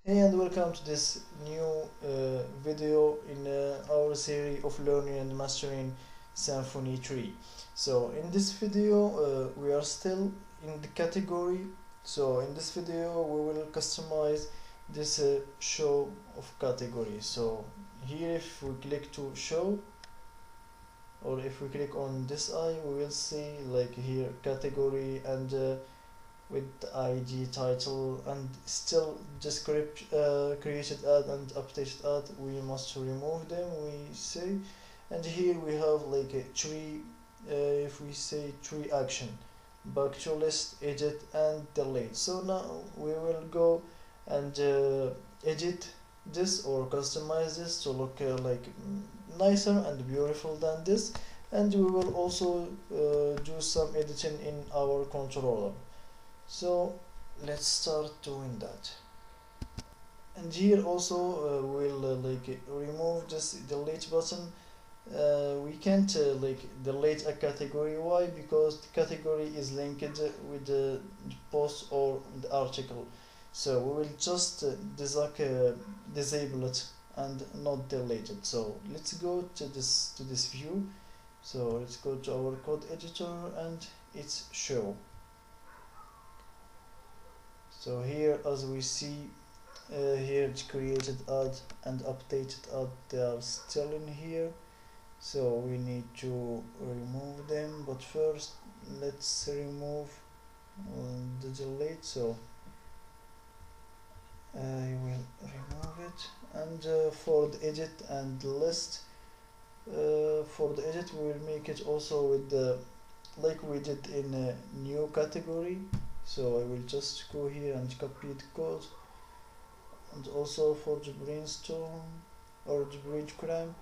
Hey and welcome to this new video in our series of learning and mastering Symfony 3. So in this video we are still in the category. So in this video we will customize this show of category. So here if we click to show, or if we click on this eye, we will see like here category and with ID title and still just created ad and updated ad. We must remove them, we say. And here we have like a tree, if we say tree action, back to list, edit and delete. So now we will go and edit this or customize this to look like nicer and beautiful than this, and we will also do some editing in our controller. So let's start doing that. And here also we'll like remove this delete button. We can't like delete a category. Why? Because the category is linked with the post or the article. So we will just disable it and not delete it. So let's go to this view. So let's go to our code editor and it's show. So here, as we see here, it's created ad and updated ad, they are still in here, so we need to remove them. But first let's remove the delete. So I will remove it. And for the edit and list, for the edit we will make it also with the like we did in a new category. So I will just go here and copy the code, and also for the brainstorm or the breadcrumb.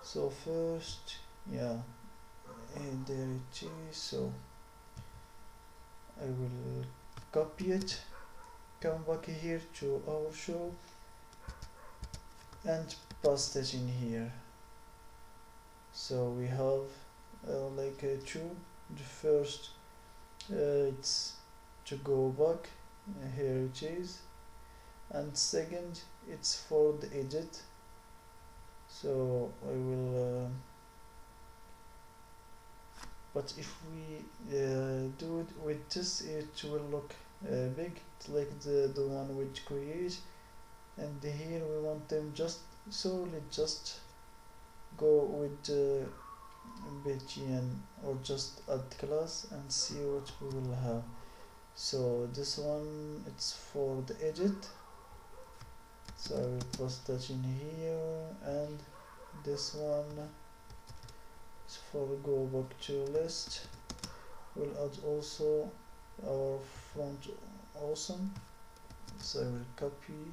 So first, yeah, and there it is. So I will copy it, come back here to our show and paste it in here. So we have like two. The first it's to go back, here it is, and second it's for the edit. So I will but if we do it with this, it will look big. It's like the one which create, and here we want them just so. Let's just go with btn or just add class and see what we will have. So this one it's for the edit, so I will post that in here, and this one is for go back to list. We'll add also our front awesome, so I will copy,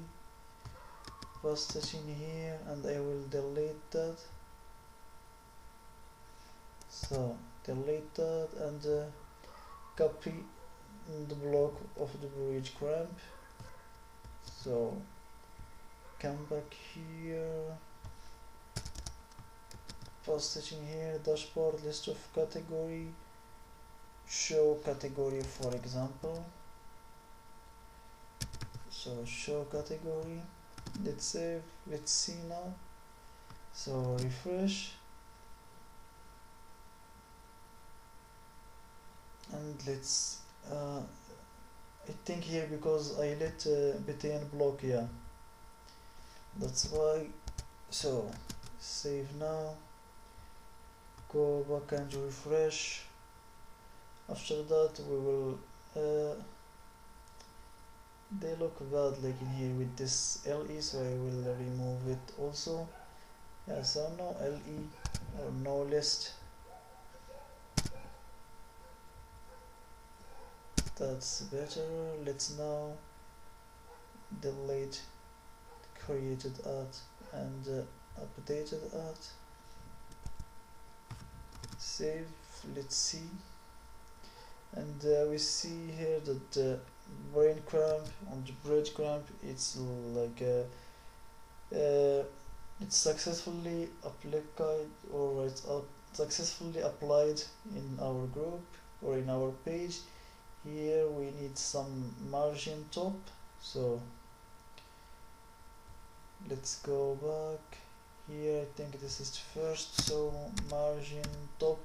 paste it in here, and I will delete that. So delete that and copy the block of the breadcrumb. So come back here, paste it in here, dashboard, list of category, show category for example. So show category, let's save, let's see now. So refresh, and let's I think here because I let btn block, yeah, that's why. So save now, go back and refresh. After that we will they look bad like in here with this le, so I will remove it also. Yeah, so no le or no list, that's better. Let's now delete created ad and updated ad, save, let's see. And we see here that the breadcrumb on the breadcrumb, it's like it's successfully applied, or it's successfully applied in our group or in our page. Here we need some margin top, so let's go back here. I think this is first, so margin top,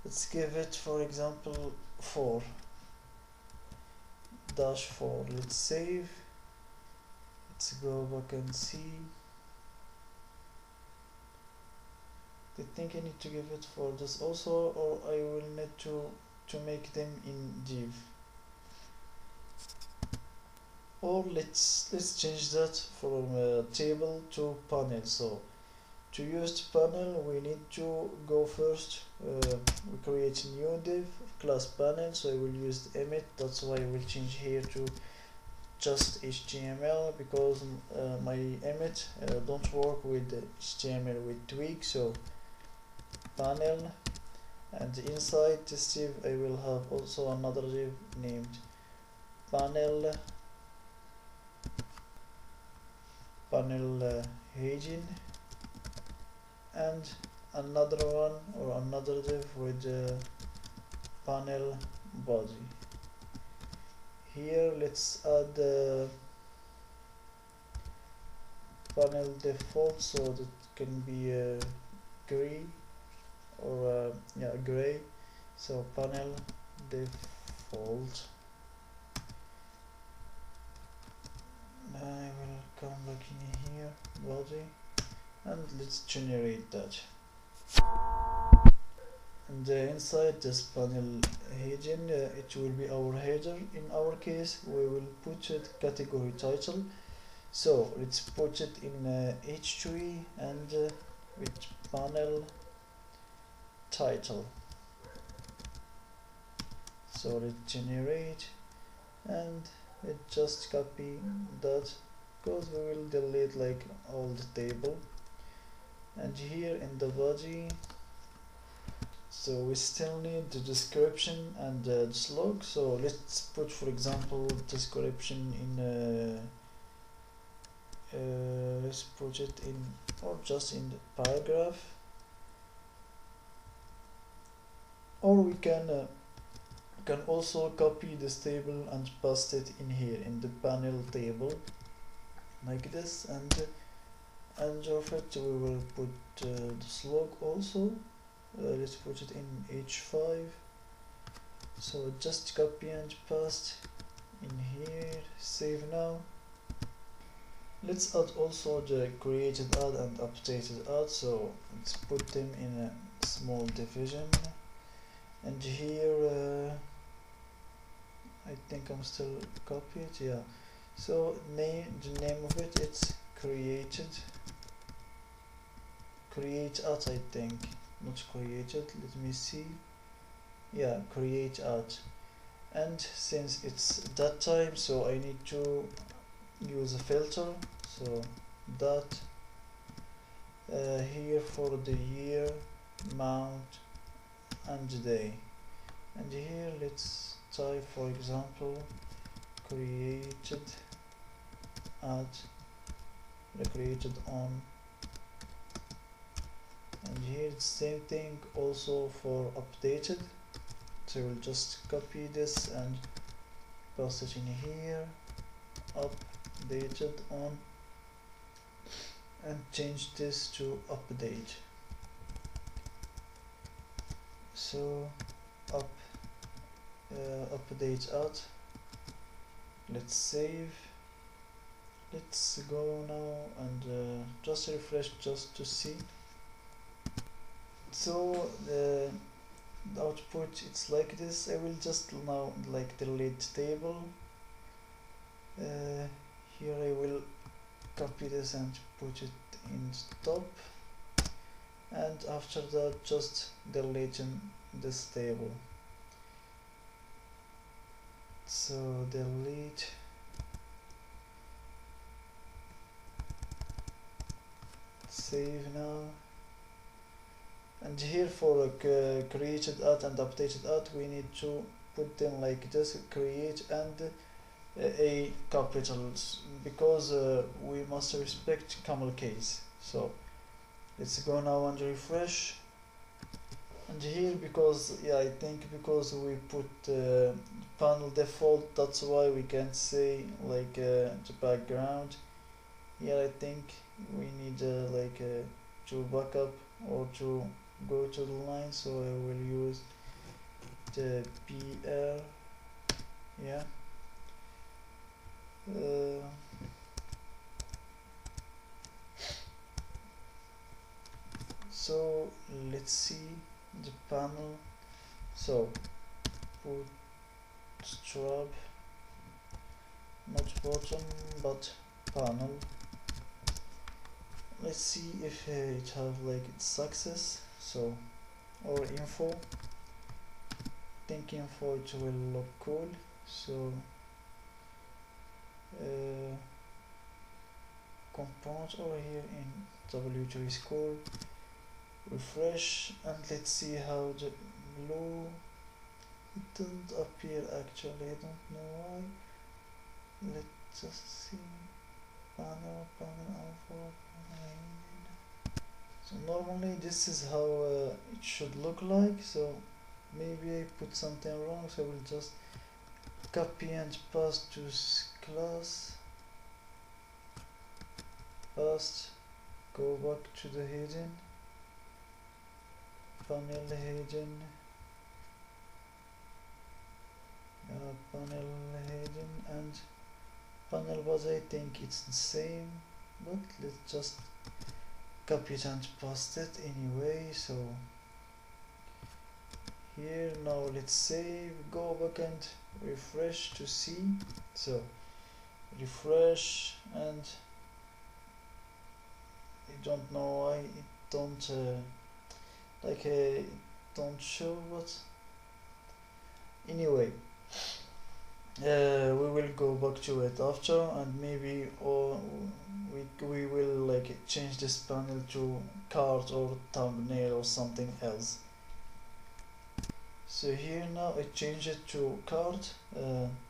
let's give it for example 4 dash 4. Let's save, let's go back and see. I think I need to give it for this also, or I will need to make them in div, or let's change that from table to panel. So to use the panel we need to go first, we create a new div class panel, so I will use the emit. That's why I will change here to just HTML, because my emit don't work with HTML with twig. So panel, and inside this div I will have also another div named panel heading, and another one or another div with panel body. Here let's add panel default, so that can be gray or gray. So panel default. I will come back in here, body, and let's generate that. And inside this panel heading, it will be our header. In our case we will put it category title, so let's put it in h3 and with panel title. So let's generate, and let's just copy that, because we will delete like all the table. And here in the body, so we still need the description and the slug. So let's put for example description in let's put it in, or just in the paragraph, or we can also copy this table and paste it in here in the panel table like this, and under it we will put the slug also. Let's put it in h5, so just copy and paste in here, save now. Let's add also the created ad and updated ad, so let's put them in a small division. And here I think I'm still copied, yeah. So the name of it, it's create ad, I think, not created, let me see, yeah, create ad. And since it's that time, so I need to use a filter, so that here for the year, month and day, and here let's type for example created ad, created on, and here it's same thing also for updated. So we'll just copy this and paste it in here, updated on, and change this to update. So update ad, let's save, let's go now and just refresh just to see. So the output, it's like this. I will just now like delete table. Here I will copy this and put it in top, and after that just delete this table. So delete, save now. And here for created ad and updated ad, we need to put them like this, create and a capitals, because we must respect camel case. So let's go now and refresh. And here, because I think because we put panel default, that's why we can say like the background here I think we need to backup or to go to the line, so I will use the BR. Yeah. So let's see the panel. So bootstrap, not bottom but panel. Let's see if it have like its success. So or info. Think info it will look cool. So component over here in W3 score. Refresh and let's see how the blue, it doesn't appear actually, I don't know why. Let's just see panel alpha. So normally this is how it should look like, so maybe I put something wrong, so I will just copy and paste to class, paste, go back to the hidden panel, hidden panel hidden and panel bus. I think it's the same, but let's just copy it and paste it anyway. So here now let's save, go back and refresh to see. So refresh and I don't know why it don't don't show, but anyway we will go back to it after, and maybe we will like change this panel to card or thumbnail or something else. So here now I change it to card.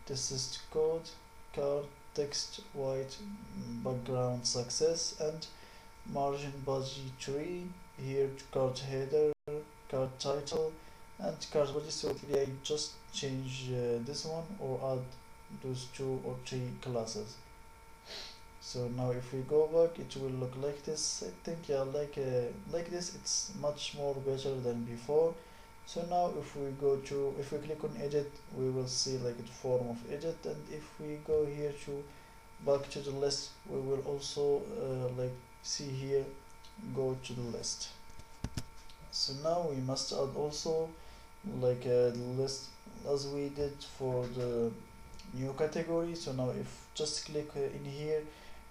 This is the code, card text white background success and margin body 3. Here card header, card title and card body. So I just change this one or add those 2 or 3 classes. So now if we go back it will look like this. I think yeah, like this it's much more better than before. So now if we click on edit, we will see like the form of edit, and if we go here to back to the list, we will also like see here, go to the list. So now we must add also like a list as we did for the new category. So now if just click in here,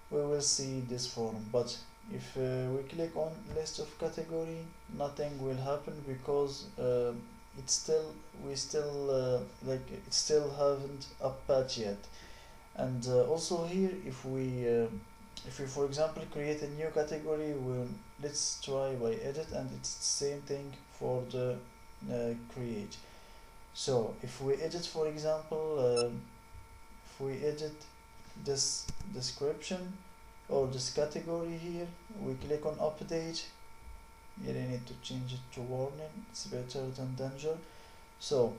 we will see this form, but if we click on list of category, nothing will happen because it still haven't updated yet. And also here if we for example create a new category, let's try by edit, and it's the same thing for the create. So if we edit, for example if we edit this description or this category here, we click on update. Here I need to change it to warning, it's better than danger. So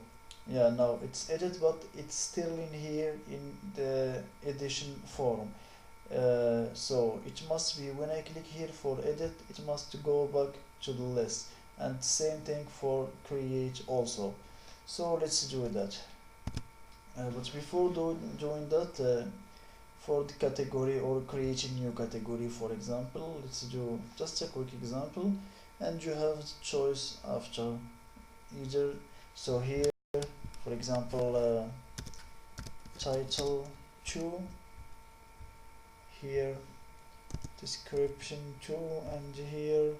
yeah, now it's edit, but it's still in here in the edition form. So it must be, when I click here for edit, it must go back to the list, and same thing for create also. So let's do that. But before doing that, for the category or create a new category, for example, let's do just a quick example, and you have the choice after either. So here for example title 2, here description 2, and here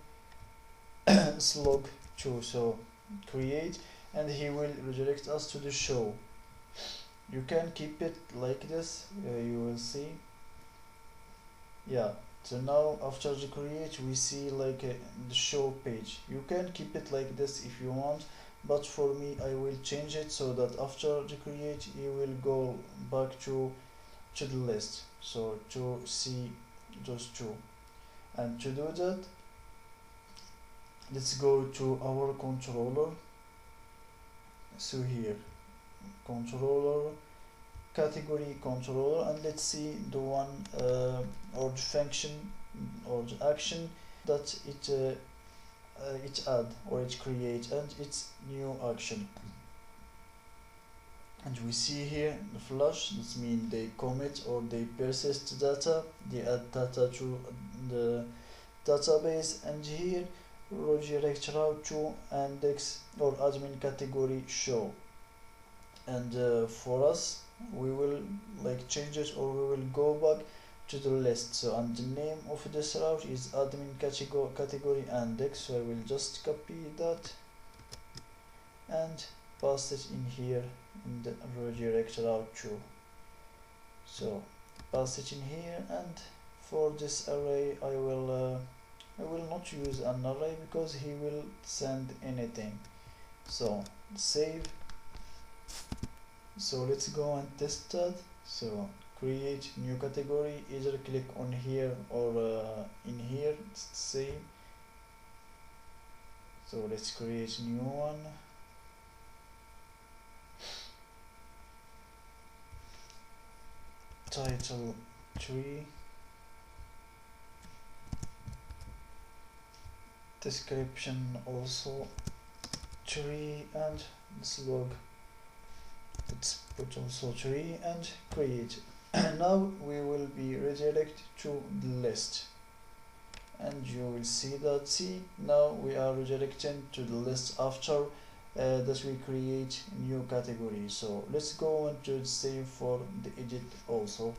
slug 2. So create, and he will redirect us to the show. You can keep it like this, you will see. Yeah, so now after the create we see like the show page. You can keep it like this if you want, but for me I will change it so that after the create you will go back to the list, so to see those 2. And to do that, let's go to our controller. So here controller, category controller, and let's see the one or the function or the action that it add or it create, and its new action. And we see here the flush, this means they commit or they persist data, they add data to the database, and here redirect route to index or admin category show. And for us, we will like change it, or we will go back to the list. So, and the name of this route is admin category index, so I will just copy that and paste it in here in the redirect route to. So paste it in here, and for this array I will not use an array because he will send anything. So save. So let's go and test that. So create new category, either click on here or in here, it's the same. So let's create new one. Title 3, description also 3, and this log, let's put also 3 and create. Now we will be redirect to the list, and you will see that, now we are redirecting to the list after that we create new category. So let's go on to save for the edit also.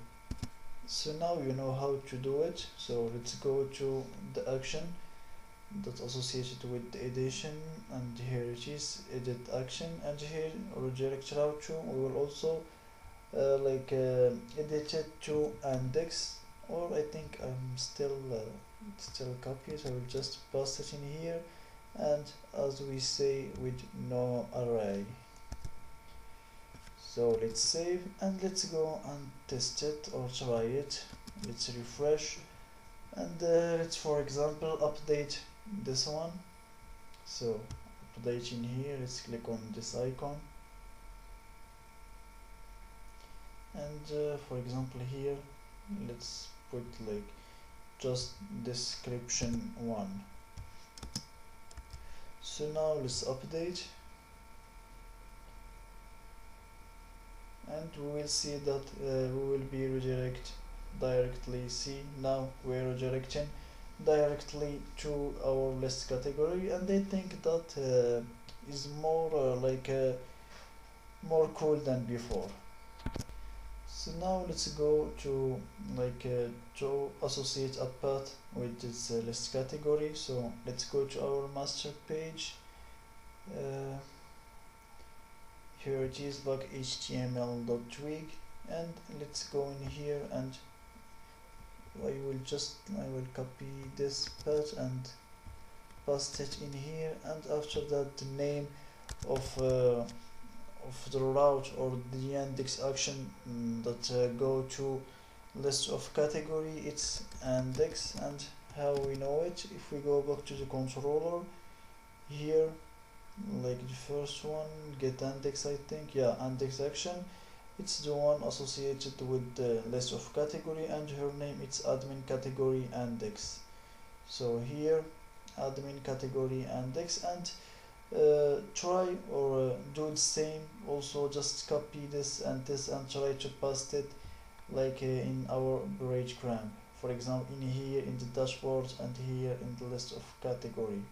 So now you know how to do it. So let's go to the action that's associated with the edition, and here it is, edit action, and here redirect route to, we will also edit it to index, or I think I'm still copy, so I will just paste it in here, and as we say, with no array. So let's save, and let's go and test it or try it. Let's refresh, and let's for example update this one. So update in here, let's click on this icon, and for example here let's put like just description 1. So now let's update, and we will see that we will be redirect directly. See, now we're redirecting directly to our list category, and I think that is more more cool than before. So now let's go to to associate a path with this list category. So let's go to our master page. Here it is, like html.twig, and let's go in here, and I will copy this path and paste it in here, and after that the name of the route or the index action that go to list of category, it's index. And how we know it, if we go back to the controller here, like the first one, get index, I think, yeah, index action, it's the one associated with the list of category, and her name it's admin category index. So here admin category index, and try or do the same also, just copy this and this and try to paste it in our breadcrumb, for example in here in the dashboard and here in the list of category.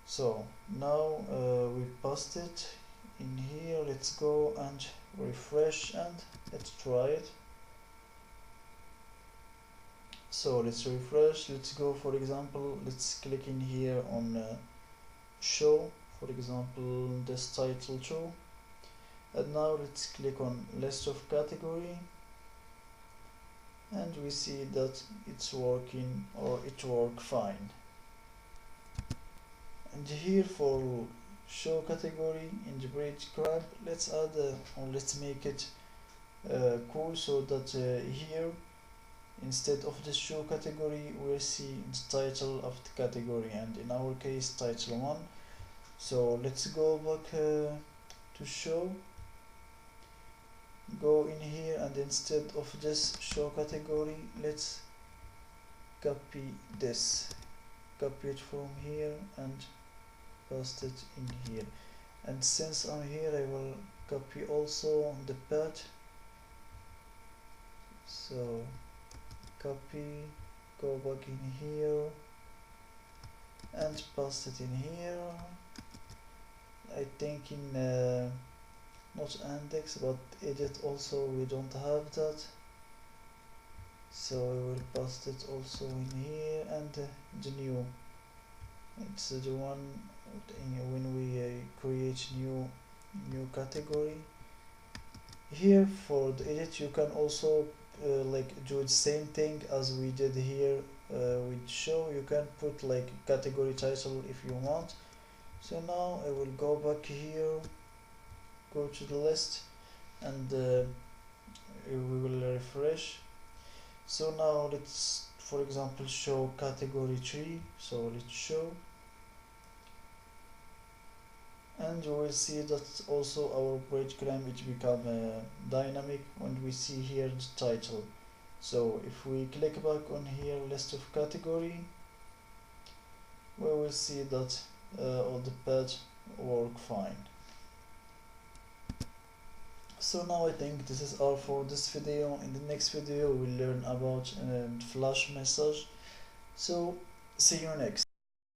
So now we paste it in here. Let's go and refresh, and let's try it. So let's refresh, let's go, for example, let's click in here on show, for example this title 2, and now let's click on list of category, and we see that it's working, or it worked fine. And here for show category in the breadcrumb, let's add or let's make it cool, so that here instead of the show category we'll see the title of the category, and in our case title 1. So let's go back to show. go in here, and instead of this show category, let's copy this, copy it from here and paste it in here. And since I'm here, I will copy also the path. So copy, go back in here and paste it in here. I think in not index but edit also we don't have that, so I will paste it also in here. And the new, it's the one when we create new category. Here for the edit you can also like do the same thing as we did here with show. You can put like category title if you want. So now I will go back here, go to the list, and we will refresh. So now let's, for example, show category 3. So let's show, and you will see that also our breadcrumb which become dynamic when we see here the title. So if we click back on here list of category, we will see that all the path work fine. So now I think this is all for this video. In the next video we'll learn about flash message. So see you next.